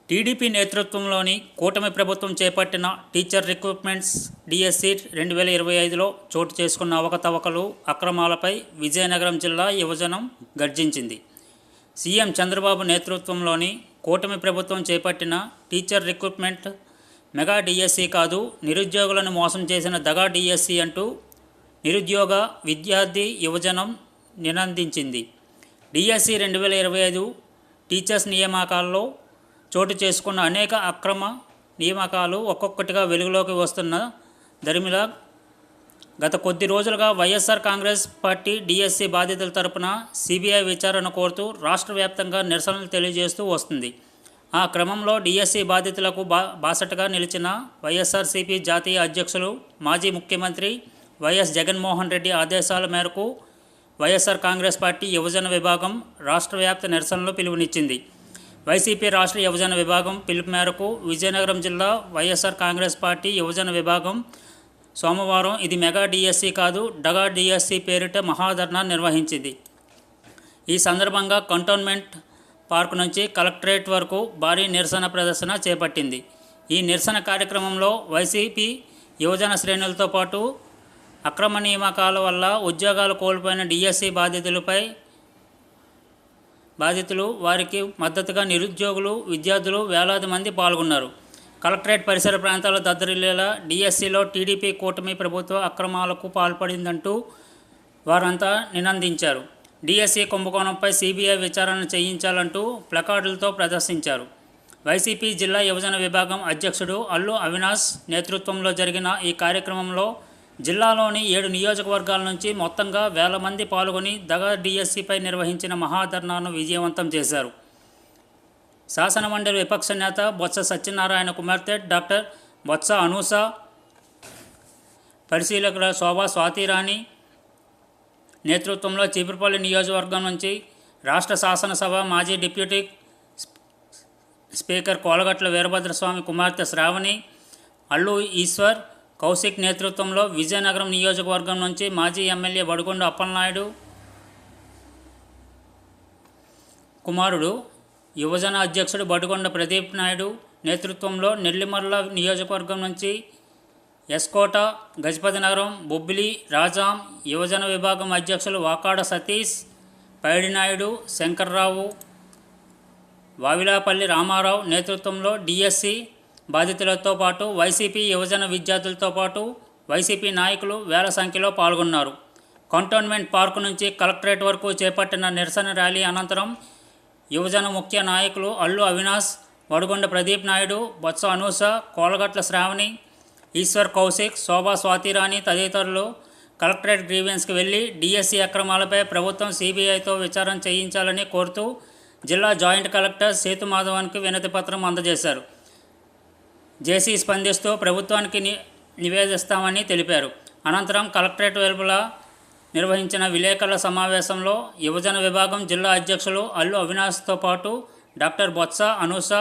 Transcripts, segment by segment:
TDP నేతృత్వంలోని కూటమి ప్రభుత్వం చేపట్టిన టీచర్ రిక్రూట్మెంట్స్ డిఎస్సి 2025లో చోటు చేసుకున్న అవకతవకలు, అక్రమాలపై విజయనగరం జిల్లా యువజనం గర్జించింది. సీఎం చంద్రబాబు నేతృత్వంలోని కూటమి ప్రభుత్వం చేపట్టిన టీచర్ రిక్రూట్మెంట్ మెగా డిఎస్సి కాదు, నిరుద్యోగులను మోసం చేసిన దగా డిఎస్సి అంటూ నిరుద్యోగ, విద్యార్థి, యువజనం నినందించింది. డిఎస్సి 2025 టీచర్స్ నియామకాల్లో చోటు చేసుకున్న అనేక అక్రమ నియామకాలు ఒక్కొక్కటిగా వెలుగులోకి వస్తున్న దరిమిలా గత కొద్ది రోజులుగా వైఎస్ఆర్ కాంగ్రెస్ పార్టీ డిఎస్సి బాధితుల తరపున సిబిఐ విచారణ కోరుతూ రాష్ట్ర వ్యాప్తంగా నిరసనలు తెలియజేస్తూ వస్తుంది. ఆ క్రమంలో డిఎస్సి బాధితులకు బాసటగా నిలిచిన వైఎస్ఆర్సీపీ జాతీయ అధ్యక్షులు, మాజీ ముఖ్యమంత్రి వైఎస్ జగన్మోహన్ రెడ్డి ఆదేశాల మేరకు వైఎస్ఆర్ కాంగ్రెస్ పార్టీ యువజన విభాగం రాష్ట్ర వ్యాప్త నిరసనలు పిలుపునిచ్చింది. వైసీపీ రాష్ట్ర యువజన విభాగం పిలుపు మేరకు విజయనగరం జిల్లా వైఎస్ఆర్ కాంగ్రెస్ పార్టీ యువజన విభాగం సోమవారం ఇది మెగా డిఎస్సి కాదు, డగా డిఎస్సి పేరిట మహాధర్నా నిర్వహించింది. ఈ సందర్భంగా కంటోన్మెంట్ పార్క్ నుంచి కలెక్టరేట్ వరకు భారీ నిరసన ప్రదర్శన చేపట్టింది. ఈ నిరసన కార్యక్రమంలో వైసీపీ యువజన శ్రేణులతో పాటు అక్రమ నియామకాల వల్ల ఉద్యోగాలు కోల్పోయిన డిఎస్సి బాధితులు, వారికి మద్దతుగా నిరుద్యోగులు, విద్యార్థులు వేలాది మంది పాల్గొన్నారు. కలెక్టరేట్ పరిసర ప్రాంతాల్లో దద్దరిల్లేలా డిఎస్సిలో టీడీపీ కూటమి ప్రభుత్వ అక్రమాలకు పాల్పడిందంటూ వారంతా నినందించారు. డిఎస్సి కుంభకోణంపై సిబిఐ విచారణ చేయించాలంటూ ప్లకార్డులతో ప్రదర్శించారు. వైసీపీ జిల్లా యువజన విభాగం అధ్యక్షుడు అల్లు అవినాష్ నేతృత్వంలో జరిగిన ఈ కార్యక్రమంలో జిల్లాలోని 7 నియోజకవర్గాల నుంచి మొత్తంగా వేల మంది పాల్గొని దగా డిఎస్సిపై నిర్వహించిన మహాధర్నాను విజయవంతం చేశారు. శాసనమండలి విపక్ష నేత బొత్స సత్యనారాయణ కుమార్తె డాక్టర్ బొత్స అనూష, పరిశీలకుల శోభా స్వాతిరాణి నేతృత్వంలో చీపురుపల్లి నియోజకవర్గం నుంచి రాష్ట్ర శాసనసభ మాజీ డిప్యూటీ స్పీకర్ కోలగట్ల వీరభద్రస్వామి కుమార్తె శ్రావణి, అల్లు ఈశ్వర్, కౌశిక్ నేతృత్వంలో విజయనగరం నియోజకవర్గం నుంచి మాజీ ఎమ్మెల్యే బడుగొండ అప్పలనాయుడు కుమారుడు, యువజన అధ్యక్షుడు బడుగొండ ప్రదీప్ నాయుడు నేతృత్వంలో నెల్లిమర్ల నియోజకవర్గం నుంచి ఎస్కోట, గజపతినగరం, బొబ్బిలి, రాజాం యువజన విభాగం అధ్యక్షులు వాకాడ సతీష్, పైడినాయుడు, శంకర్రావు, వావిలాపల్లి రామారావు నేతృత్వంలో డిఎస్సి బాధితులతో పాటు వైసీపీ యువజన విద్యార్థులతో పాటు వైసీపీ నాయకులు వేల సంఖ్యలో పాల్గొన్నారు. కంటోన్మెంట్ పార్కు నుంచి కలెక్టరేట్ వరకు చేపట్టిన నిరసన ర్యాలీ అనంతరం యువజన ముఖ్య నాయకులు అల్లు అవినాష్, వడుగొండ ప్రదీప్ నాయుడు, బొత్స అనూష, కోలగట్ల శ్రావణి, ఈశ్వర్, కౌశిక్, శోభా స్వాతిరాణి తదితరులు కలెక్టరేట్ గ్రీవెన్స్కి వెళ్లి డిఎస్సి అక్రమాలపై ప్రభుత్వం సిబిఐతో విచారణ చేయించాలని కోరుతూ జిల్లా జాయింట్ కలెక్టర్ సేతుమాధవన్కి వినతి పత్రం అందజేశారు. జేసీ స్పందిస్తూ ప్రభుత్వానికి నివేదిస్తామని తెలిపారు. అనంతరం కలెక్టరేట్ వెలుపల నిర్వహించిన విలేకరుల సమావేశంలో యువజన విభాగం జిల్లా అధ్యక్షులు అల్లు అవినాష్తో పాటు డాక్టర్ బొత్స అనూష,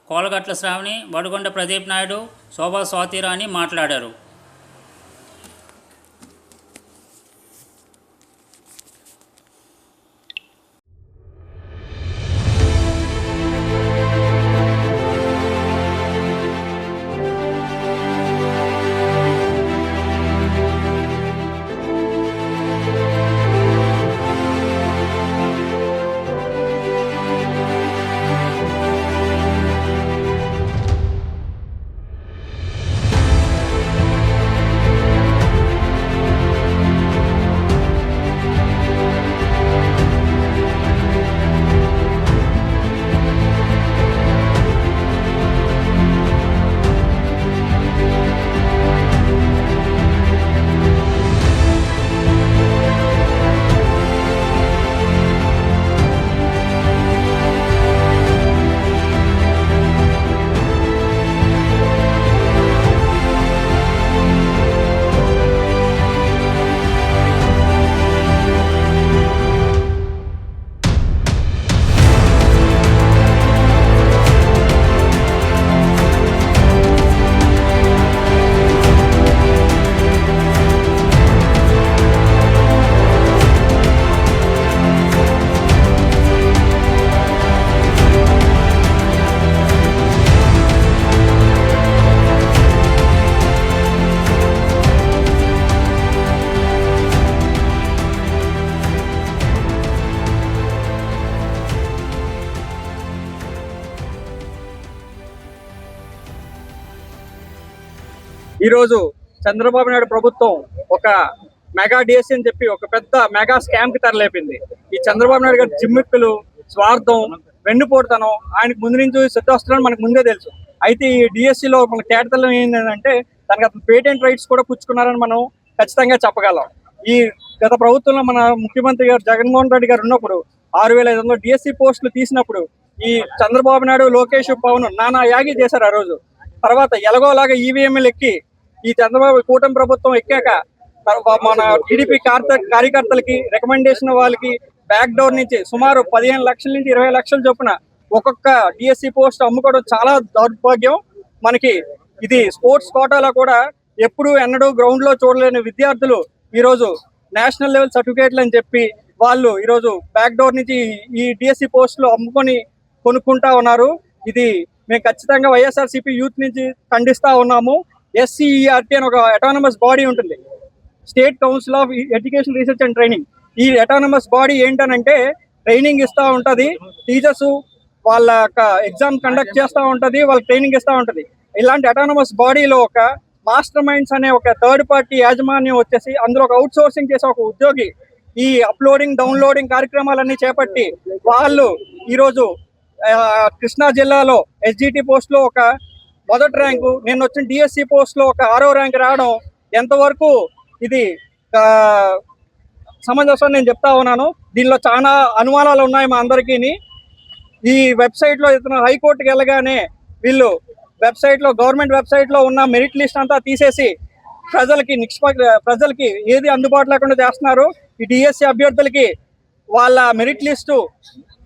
కోలగట్ల శ్రావణి, బడుగొండ ప్రదీప్ నాయుడు, శోభా స్వాతిరాణి మాట్లాడారు. ఈరోజు చంద్రబాబు నాయుడు ప్రభుత్వం ఒక మెగా డిఎస్సీ అని చెప్పి ఒక పెద్ద మెగా స్కామ్ కి తెరలేపింది. ఈ చంద్రబాబు నాయుడు గారి జిమ్మిక్కులు, స్వార్థం, వెన్నుపోటుతనం ఆయనకు ముందు నుంచి సిద్ధవస్తున్నారని మనకు ముందే తెలుసు. అయితే ఈ డిఎస్సీలో మన కేటతలం ఏంటంటే దానికి అతను పేటెంట్ రైట్స్ కూడా పుచ్చుకున్నారని మనం ఖచ్చితంగా చెప్పగలం. ఈ గత ప్రభుత్వంలో మన ముఖ్యమంత్రి గారు జగన్మోహన్ రెడ్డి గారు ఉన్నప్పుడు 6,500 డిఎస్సీ పోస్టులు తీసినప్పుడు ఈ చంద్రబాబు నాయుడు, లోకేష్, పవన్ నానా యాగి చేశారు ఆ రోజు. తర్వాత ఎలాగోలాగా ఈవీఎంలు ఎక్కి ఈ చంద్రబాబు కూటమి ప్రభుత్వం ఎక్కాక మన టీడీపీ కార్యకర్తలకి, రికమెండేషన్ వాళ్ళకి బ్యాక్ డోర్ నుంచి సుమారు 15 లక్షల నుంచి 20 లక్షల చొప్పున ఒక్కొక్క డిఎస్సీ పోస్ట్ అమ్ముకోవడం చాలా దౌర్భాగ్యం. మనకి ఇది స్పోర్ట్స్ కోటాలో కూడా ఎప్పుడు ఎన్నడూ గ్రౌండ్ లో చూడలేని విద్యార్థులు ఈరోజు నేషనల్ లెవెల్ సర్టిఫికేట్లు అని చెప్పి వాళ్ళు ఈరోజు బ్యాక్ డోర్ నుంచి ఈ డిఎస్సీ పోస్టులు అమ్ముకొని కొనుక్కుంటా ఉన్నారు. ఇది మేము ఖచ్చితంగా వైఎస్ఆర్సీపీ యూత్ నుంచి ఖండిస్తా ఉన్నాము. SCERT అని ఒక అటానమస్ బాడీ ఉంటుంది, state council of education research and training. ఈ అటానమస్ బాడీ ఏంటనంటే ట్రైనింగ్ ఇస్తూ ఉంటుంది, టీచర్స్ వాళ్ళ ఎగ్జామ్ కండక్ట్ చేస్తూ ఉంటుంది, వాళ్ళకి ట్రైనింగ్ ఇస్తూ ఉంటుంది. ఇలాంటి అటానమస్ బాడీలో ఒక మాస్టర్ మైండ్స్ అనే ఒక థర్డ్ పార్టీ యాజమాన్యం వచ్చేసి అందులో ఒక అవుట్ సోర్సింగ్ చేసే ఒక ఉద్యోగి ఈ అప్లోడింగ్, డౌన్లోడింగ్ కార్యక్రమాలన్నీ చేపట్టి వాళ్ళు ఈరోజు కృష్ణా జిల్లాలో SGT పోస్ట్ లో ఒక మొదటి ర్యాంకు, నిన్న వచ్చిన డిఎస్సీ పోస్ట్ లో ఒక 6వ ర్యాంక్ రావడం ఎంతవరకు ఇది సమంజసం నేను చెప్తా ఉన్నాను. దీనిలో చాలా అనుమానాలు ఉన్నాయి మా అందరికీ. ఈ వెబ్సైట్ లో ఇతను హైకోర్టుకి వెళ్ళగానే వీళ్ళు వెబ్సైట్ లో, గవర్నమెంట్ వెబ్సైట్ లో ఉన్న మెరిట్ లిస్ట్ అంతా తీసేసి ప్రజలకి ఏది అందుబాటు లేకుండా చేస్తున్నారు. ఈ డిఎస్సీ అభ్యర్థులకి వాళ్ళ మెరిట్ లిస్టు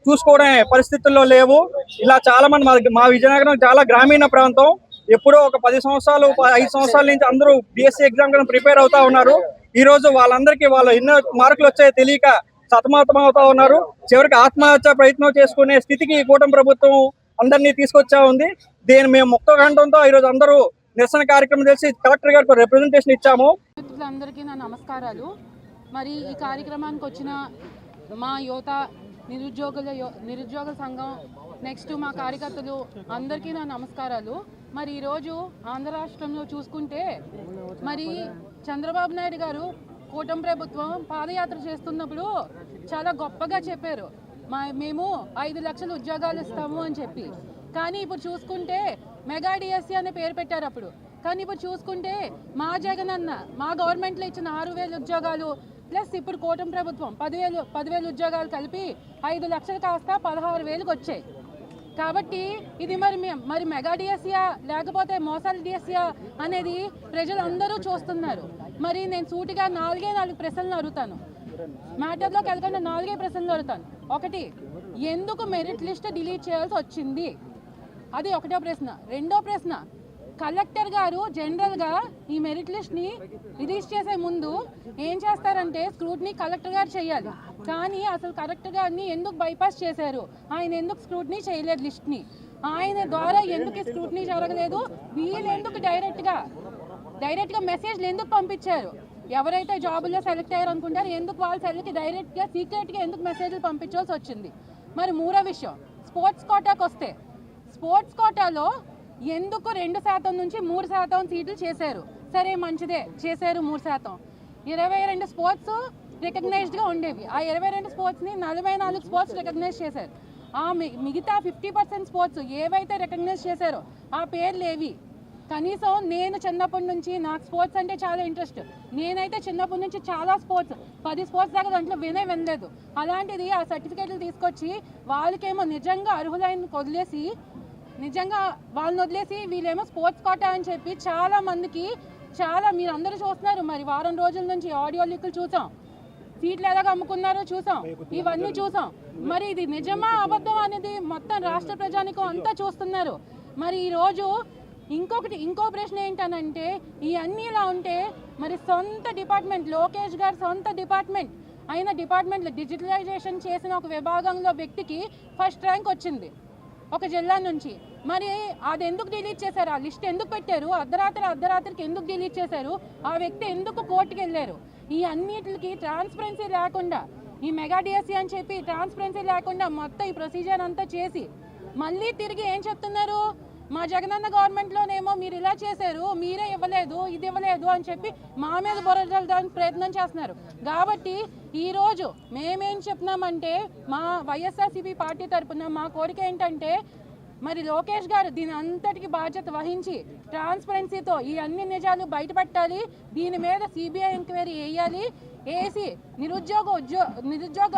చూసుకోవడం పరిస్థితుల్లో లేవు. ఇలా చాలా మంది మా విజయనగరం చాలా గ్రామీణ ప్రాంతం. ఎప్పుడో ఒక 10 సంవత్సరాలు 5 సంవత్సరాల నుంచి అందరూ డిఎస్సీ ఎగ్జామ్ కి ప్రిపేర్ అవుతా ఉన్నారు. ఈ రోజు వాళ్ళందరికీ వాళ్ళు ఎన్నో మార్కులు వచ్చాయో తెలియక సతమతం అవుతా ఉన్నారు. చివరికి ఆత్మహత్య ప్రయత్నం చేసుకునే స్థితికి ఈ కూటమి ప్రభుత్వం అందరినీ తీసుకొచ్చా ఉంది. దీన్ని మేము ముక్త కంఠంతో ఈరోజు అందరూ నిరసన కార్యక్రమం చేసి కలెక్టర్ గారికి రిప్రజెంటేషన్ ఇచ్చాము. అందరికీ నా నమస్కారాలు. మరి ఈ కార్యక్రమానికి వచ్చిన మా యువత, నిరుద్యోగుల సంఘం, నెక్స్ట్ మా కార్యకర్తలు అందరికీ నా నమస్కారాలు. మరి ఈరోజు ఆంధ్ర రాష్ట్రంలో చూసుకుంటే మరి చంద్రబాబు నాయుడు గారు కూటమి ప్రభుత్వం పాదయాత్ర చేస్తున్నప్పుడు చాలా గొప్పగా చెప్పారు, మేము 5 లక్షల ఉద్యోగాలు ఇస్తాము అని చెప్పి. కానీ ఇప్పుడు చూసుకుంటే మెగా డిఎస్సీ అనే పేరు పెట్టారు అప్పుడు. కానీ ఇప్పుడు చూసుకుంటే మా జగన్ అన్న మా గవర్నమెంట్లో ఇచ్చిన 6,000 ఉద్యోగాలు ప్లస్ ఇప్పుడు కూటమి ప్రభుత్వం 10,000 ఉద్యోగాలు కలిపి 5 లక్షలు కాస్త 16,000కి వచ్చాయి. కాబట్టి ఇది మరి మెగా డిఎస్సీయా లేకపోతే మోసాల డిఎస్సీయా అనేది ప్రజలందరూ చూస్తున్నారు. మరి నేను సూటిగా 4 ప్రశ్నలు అడుగుతాను. మ్యాటర్లోకి వెళ్ళకుండా 4 ప్రశ్నలు అడుగుతాను. ఒకటి, ఎందుకు మెరిట్ లిస్ట్ డిలీట్ చేయాల్సి వచ్చింది? అది ఒకటో ప్రశ్న. రెండో ప్రశ్న, కలెక్టర్ గారు జనరల్గా ఈ మెరిట్ లిస్ట్ని రిలీజ్ చేసే ముందు ఏం చేస్తారంటే స్క్రూటినీ కలెక్టర్ గారు చేయాలి. కానీ అసలు కలెక్టర్ గారిని ఎందుకు బైపాస్ చేశారు? ఆయన ఎందుకు స్క్రూటినీ చేయలేదు లిస్ట్ని? ఆయన ద్వారా ఎందుకు స్క్రూటినీ జరగలేదు? వీళ్ళు ఎందుకు డైరెక్ట్గా మెసేజ్లు ఎందుకు పంపించారు? ఎవరైతే జాబుల్లో సెలెక్ట్ అయ్యారు అనుకుంటారు, ఎందుకు వాళ్ళ సెల్కి డైరెక్ట్గా సీక్రెట్గా ఎందుకు మెసేజ్లు పంపించాల్సి వచ్చింది? మరి మూడో విషయం, స్పోర్ట్స్ కోటాకు వస్తే స్పోర్ట్స్ కోటాలో ఎందుకు 2% నుంచి 3% సీట్లు చేశారు? సరే మంచిదే, చేశారు 3%. 22 స్పోర్ట్స్ రికగ్నైజ్డ్గా ఉండేవి. ఆ 22 స్పోర్ట్స్ని 44 స్పోర్ట్స్ రికగ్నైజ్ చేశారు. ఆ మిగతా 50% స్పోర్ట్స్ ఏవైతే రికగ్నైజ్ చేశారో ఆ పేర్లు ఏవి? కనీసం నేను చిన్నప్పటి నుంచి నాకు స్పోర్ట్స్ అంటే చాలా ఇంట్రెస్ట్. నేనైతే చిన్నప్పటి నుంచి చాలా 10 స్పోర్ట్స్ దాకా దాంట్లో వినలేదు. అలాంటిది ఆ సర్టిఫికేట్లు తీసుకొచ్చి వాళ్ళకేమో నిజంగా అర్హులైన వదిలేసి వాళ్ళని వదిలేసి వీళ్ళేమో స్పోర్ట్స్ కోటా అని చెప్పి చాలా మందికి మీరు అందరూ చూస్తున్నారు. మరి వారం రోజుల నుంచి ఆడియో లీకులు చూసాం, సీట్లు ఎలాగ అమ్ముకున్నారో చూసాం, ఇవన్నీ చూసాం. మరి ఇది నిజమా అబద్ధం అనేది మొత్తం రాష్ట్ర ప్రజానికం అంతా చూస్తున్నారు. మరి ఈరోజు ఇంకో ప్రశ్న ఏంటనంటే, ఇవన్నీ ఇలా ఉంటే మరి సొంత డిపార్ట్మెంట్, లోకేష్ గారు సొంత డిపార్ట్మెంట్ అయిన డిపార్ట్మెంట్లో డిజిటలైజేషన్ చేసిన ఒక విభాగంలో వ్యక్తికి ఫస్ట్ ర్యాంక్ వచ్చింది ఒక జిల్లా నుంచి. మరి అది ఎందుకు డిలీట్ చేశారు? ఆ లిస్ట్ ఎందుకు పెట్టారు? అర్ధరాత్రికి ఎందుకు డిలీట్ చేశారు? ఆ వ్యక్తి ఎందుకు కోర్టుకు వెళ్ళారు? ఈ అన్నిటికి ట్రాన్స్పరెన్సీ లేకుండా, ఈ మెగా డిఎస్సీ అని చెప్పి ట్రాన్స్పరెన్సీ లేకుండా మొత్తం ఈ ప్రొసీజర్ అంతా చేసి మళ్ళీ తిరిగి ఏం చెప్తున్నారు? మా జగనన్న గవర్నమెంట్లోనేమో మీరు ఇలా చేశారు, మీరే ఇవ్వలేదు, ఇది ఇవ్వలేదు అని చెప్పి మా మీద బురదడానికి ప్రయత్నం చేస్తున్నారు. కాబట్టి ఈరోజు మేమేం చెప్తున్నామంటే మా వైఎస్ఆర్సీపీ పార్టీ తరఫున మా కోరిక ఏంటంటే మరి లోకేష్ గారు దీని అంతటికి బాధ్యత వహించి ట్రాన్స్పరెన్సీతో ఈ అన్ని నిజాలు బయటపెట్టాలి. దీని మీద సిబిఐ ఎంక్వైరీ వేయాలి. వేసి నిరుద్యోగ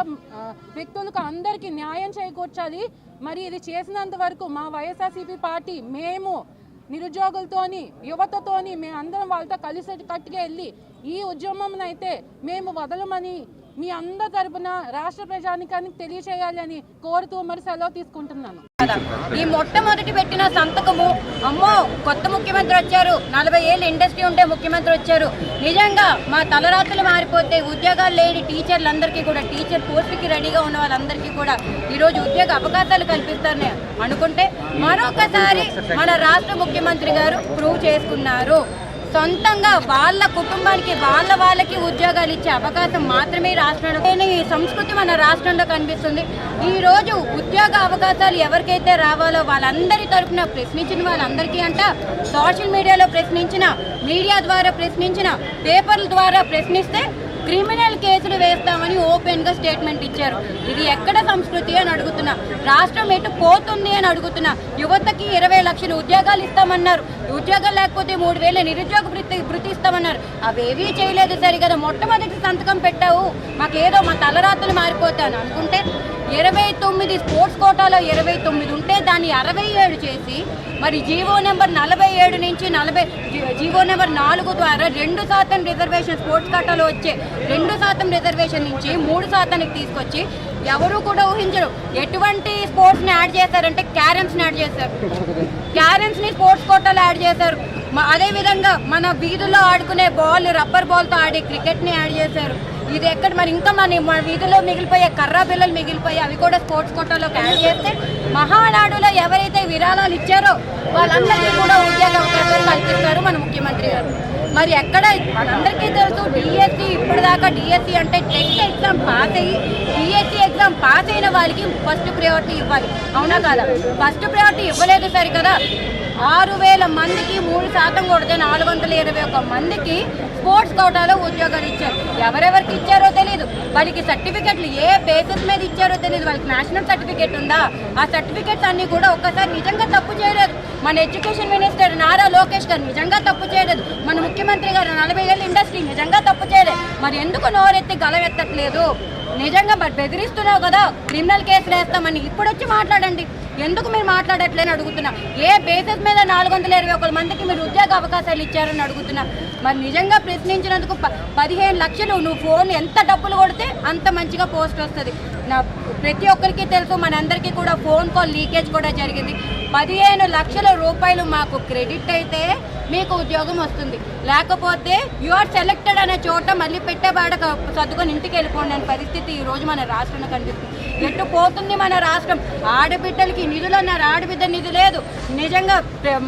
వ్యక్తులకు అందరికీ న్యాయం చేకూర్చాలి. మరి ఇది చేసినంత వరకు మా వైఎస్ఆర్సీపీ పార్టీ మేము నిరుద్యోగులతోని యువతతోని మేమందరం వాళ్ళతో కలిసి కట్టుగా వెళ్ళి ఈ ఉద్యమం అయితే మేము వదలమని మీ అందరి తరపున రాష్ట్ర ప్రజానికానికి తెలియచేయాలని కోరుతూ మరి సెలవు తీసుకుంటున్నాను. ఈ మొట్టమొదటి పెట్టిన సంతకము, అమ్మో కొత్త ముఖ్యమంత్రి వచ్చారు, 40 ఏళ్ళ ఇండస్ట్రీ ఉంటే ముఖ్యమంత్రి వచ్చారు, నిజంగా మా తలరాత్రులు మారిపోతే ఉద్యోగాలు లేని టీచర్లందరికీ కూడా టీచర్ పోస్టుకి రెడీగా ఉన్న వాళ్ళందరికీ కూడా ఈరోజు ఉద్యోగ అవకాశాలు కల్పిస్తారని అనుకుంటే మరొకసారి మన రాష్ట్ర ముఖ్యమంత్రి గారు ప్రూవ్ చేసుకున్నారు. సొంతంగా వాళ్ళ కుటుంబానికి వాళ్ళకి ఉద్యోగాలు ఇచ్చే అవకాశం మాత్రమే రాష్ట్రంలో ఈ సంస్కృతి మన రాష్ట్రంలో కనిపిస్తుంది. ఈరోజు ఉద్యోగ అవకాశాలు ఎవరికైతే రావాలో వాళ్ళందరి తరఫున ప్రశ్నించిన వాళ్ళందరికీ అంట సోషల్ మీడియాలో ప్రశ్నించిన, మీడియా ద్వారా ప్రశ్నించిన, పేపర్ల ద్వారా ప్రశ్నిస్తే క్రిమినల్ కేసులు వేస్తామని ఓపెన్గా స్టేట్మెంట్ ఇచ్చారు. ఇది ఎక్కడ సంస్కృతి అని అడుగుతున్నా. రాష్ట్రం ఎటు పోతుంది అని అడుగుతున్నా. యువతకి 20 లక్షల ఉద్యోగాలు ఇస్తామన్నారు, ఉద్యోగాలు లేకపోతే 3,000 నిరుద్యోగ భృతి ఇస్తామన్నారు. అవేవీ చేయలేదు. సరిగదా మొట్టమొదటి సంతకం పెట్టావు, మాకేదో మా తలరాత్రులు మారిపోతాను అనుకుంటే 29 స్పోర్ట్స్ కోటాలో 29 ఉంటే దాన్ని 67 చేసి మరి జీవో నెంబర్ 47 నుంచి జీవో నెంబర్ 4 ద్వారా 2% రిజర్వేషన్ స్పోర్ట్స్ కోటాలో వచ్చే 2% రిజర్వేషన్ నుంచి 3%కి తీసుకొచ్చి ఎవరు కూడా ఊహించరు. ఎటువంటి స్పోర్ట్స్ని యాడ్ చేశారంటే క్యారమ్స్ని యాడ్ చేశారు. క్యారమ్స్ని స్పోర్ట్స్ కోటాలో యాడ్ చేశారు. అదేవిధంగా మన వీధుల్లో ఆడుకునే రబ్బర్ బాల్తో ఆడే క్రికెట్ని యాడ్ చేశారు. ఇది ఎక్కడ మరి ఇంకా మన వీధిలో మిగిలిపోయే కర్రా పిల్లలు మిగిలిపోయి అవి కూడా స్పోర్ట్స్ కోటాలోకి యాడ్ చేస్తే మహానాడులో ఎవరైతే విరాళాలు ఇచ్చారో వాళ్ళందరికీ కూడా ఉద్యోగ అవకాశాలు కల్పిస్తారు మన ముఖ్యమంత్రి గారు. మరి ఎక్కడ మనందరికీ తెలుసు డిఎస్సి, ఇప్పుడు దాకా డిఎస్సి అంటే టెట్ ఎగ్జామ్ పాస్ అయ్యి డిఎస్సి ఎగ్జామ్ పాస్ అయిన వాళ్ళకి ఫస్ట్ ప్రయారిటీ ఇవ్వాలి, అవునా కాదా? ఫస్ట్ ప్రయారిటీ ఇవ్వలేదు సరి కదా. 6,000 మందికి 3% కొడితే 421 మందికి స్పోర్ట్స్ కోటాలో ఉద్యోగాలు ఇచ్చారు. ఎవరెవరికి ఇచ్చారో తెలియదు. వాళ్ళకి సర్టిఫికెట్లు ఏ బేసిస్ మీద ఇచ్చారో తెలియదు. వాళ్ళకి నేషనల్ సర్టిఫికెట్ ఉందా? ఆ సర్టిఫికెట్స్ అన్నీ కూడా ఒక్కసారి నిజంగా తప్పు చేయలేదు. మన ఎడ్యుకేషన్ మినిస్టర్ నారా లోకేష్ గారు నిజంగా తప్పు చేయలేదు. మన ముఖ్యమంత్రి గారు 40 ఏళ్ళ ఇండస్ట్రీ నిజంగా తప్పు చేయలేదు. మరి ఎందుకు నోరెత్తి గలవెత్తట్లేదు? నిజంగా మరి బెదిరిస్తున్నావు కదా, క్రిమినల్ కేసులు వేస్తామని ఇప్పుడు వచ్చి మాట్లాడండి. ఎందుకు మీరు మాట్లాడట్లేని అడుగుతున్నా. ఏ బేసిస్ మీద 421 మందికి మీరు ఉద్యోగ అవకాశాలు ఇచ్చారని అడుగుతున్నా. మరి నిజంగా ప్రశ్నించినందుకు 15 లక్షలు నువ్వు ఫోన్ ఎంత డబ్బులు కొడితే అంత మంచిగా పోస్ట్ వస్తుంది. ప్రతి ఒక్కరికి తెలుసు, మనందరికీ కూడా ఫోన్ కాల్ లీకేజ్ కూడా జరిగింది. 15 లక్షల రూపాయలు మాకు క్రెడిట్ అయితే మీకు ఉద్యోగం వస్తుంది, లేకపోతే యు ఆర్ సెలెక్టెడ్ అనే చోట మళ్ళీ పెట్టేబాడ సర్దుకొని ఇంటికి వెళ్ళిపోండి అనే పరిస్థితి ఈరోజు మన రాష్ట్రంలో కనిపిస్తుంది. ఎటు పోతుంది మన రాష్ట్రం? ఆడబిడ్డలకి నిధులు అన్నారు, ఆడబిడ్డ నిధి లేదు. నిజంగా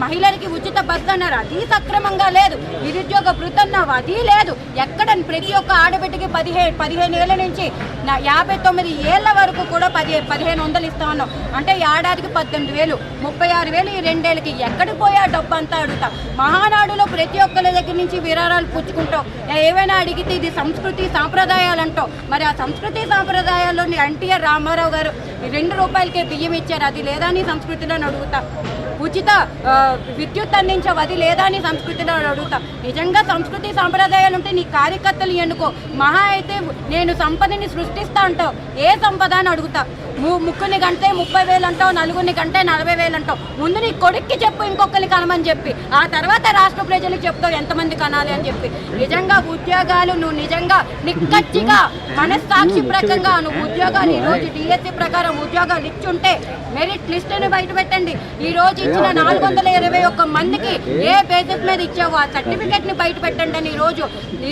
మహిళలకి ఉచిత బస్సు అన్నారు, అది సక్రమంగా లేదు. నిరుద్యోగ భృతి అన్నావు, అది లేదు. ఎక్కడ ప్రతి ఒక్క ఆడబిడ్డకి 15 ఏళ్ళ నుంచి 59 ఏళ్ళ వరకు కూడా 1,500 ఇస్తామన్నావు. అంటే ఏడాదికి 18,000, 36,000 ఈ 2 ఏళ్ళకి ఎక్కడికి పోయా డబ్బు అంతా అడుగుతా. మహానాడులో ప్రతి ఒక్కరి దగ్గర నుంచి విరాళాలు పుచ్చుకుంటావు. ఏవైనా అడిగితే ఇది సంస్కృతి సాంప్రదాయాలు అంటావు. మరి ఆ సంస్కృతి సాంప్రదాయాల్లోని ఎన్టీఆర్ రామారావు గారు 2 రూపాయలకే బియ్యం ఇచ్చారు, అది లేదా నీ సంస్కృతిలో అడుగుతా. ఉచిత విద్యుత్ అందించావు, అది లేదా నీ సంస్కృతిలో అడుగుతా. నిజంగా సంస్కృతి సాంప్రదాయాలు ఉంటే నీ కార్యకర్తలు ఎన్నుకో. మహా అయితే నేను సంపదని సృష్టిస్తా అంటావు, ఏ సంపద అని అడుగుతా. ముగ్గురిని కంటే 30,000 అంటావు, నలుగురిని కంటే 40,000 అంటావు. ముందు నీ కొడుక్కి చెప్పు ఇంకొకరిని కనమని చెప్పి, ఆ తర్వాత రాష్ట్ర ప్రజలకు చెప్తావు ఎంతమంది కనాలి అని చెప్పి. నిజంగా ఉద్యోగాలు నువ్వు నిజంగా నిక్కచ్చిగా మనస్సాక్షి ప్రకంగా నువ్వు ఉద్యోగాలు ఈరోజు డిఎస్సి ప్రకారం ఉద్యోగాలు ఇచ్చుంటే మెరిట్ లిస్టుని బయట పెట్టండి. ఈరోజు ఇచ్చిన 421 మందికి ఏ బేసిస్ మీద ఇచ్చావో ఆ సర్టిఫికెట్ని బయట పెట్టండి అని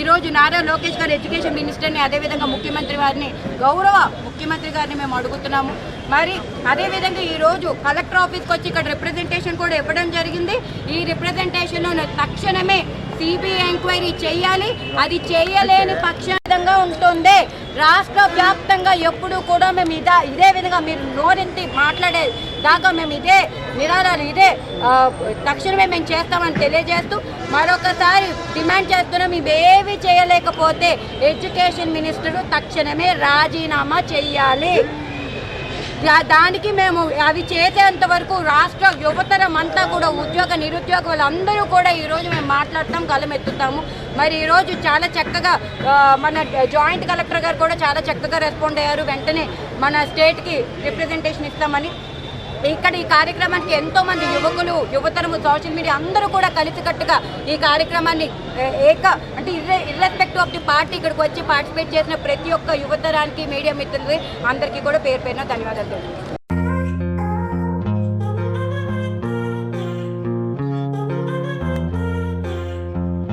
ఈరోజు నారా లోకేష్ గారు ఎడ్యుకేషన్ మినిస్టర్ని, అదేవిధంగా ముఖ్యమంత్రి వారిని, గౌరవ ముఖ్యమంత్రి గారిని మేము అడుగుతున్నాము. మరి అదేవిధంగా ఈరోజు కలెక్టర్ ఆఫీస్కి వచ్చి ఇక్కడ రిప్రజెంటేషన్ కూడా ఇవ్వడం జరిగింది. ఈ రిప్రజెంటేషన్లో తక్షణమే సిబిఐ ఎంక్వైరీ చేయాలి. అది చేయలేని పక్షంగా ఉంటుంది. రాష్ట్ర వ్యాప్తంగా ఎప్పుడు కూడా మేము ఇదే విధంగా మీరు నోరెంతి మాట్లాడే దాకా మేము ఇదే నిరాధార తక్షణమే మేము చేస్తామని తెలియజేస్తూ మరొకసారి డిమాండ్ చేస్తున్నాం. ఇవేవి చేయలేకపోతే ఎడ్యుకేషన్ మినిస్టర్ తక్షణమే రాజీనామా చేయాలి. దానికి మేము అవి చేసేంత వరకు రాష్ట్ర యువతరం అంతా కూడా ఉద్యోగ నిరుద్యోగ వాళ్ళందరూ కూడా ఈరోజు మేము మాట్లాడతాం, గలమెత్తుతాము. మరి ఈరోజు చాలా చక్కగా మన జాయింట్ కలెక్టర్ గారు కూడా చాలా చక్కగా రెస్పాండ్ అయ్యారు. వెంటనే మన స్టేట్కి రిప్రజెంటేషన్ ఇస్తామని. ఇక్కడ ఈ కార్యక్రమానికి ఎంతోమంది యువకులు, యువతరము, సోషల్ మీడియా అందరూ కూడా కలిసికట్టుగా ఈ కార్యక్రమాన్ని అంటే ఇర్రెస్పెక్టివ్ ఆఫ్ ది పార్టీ ఇక్కడికి వచ్చి పార్టిసిపేట్ చేసిన ప్రతి ఒక్క యువతరానికి, మీడియా మిత్రులకి అందరికీ కూడా పేరు పేరున ధన్యవాదాలు.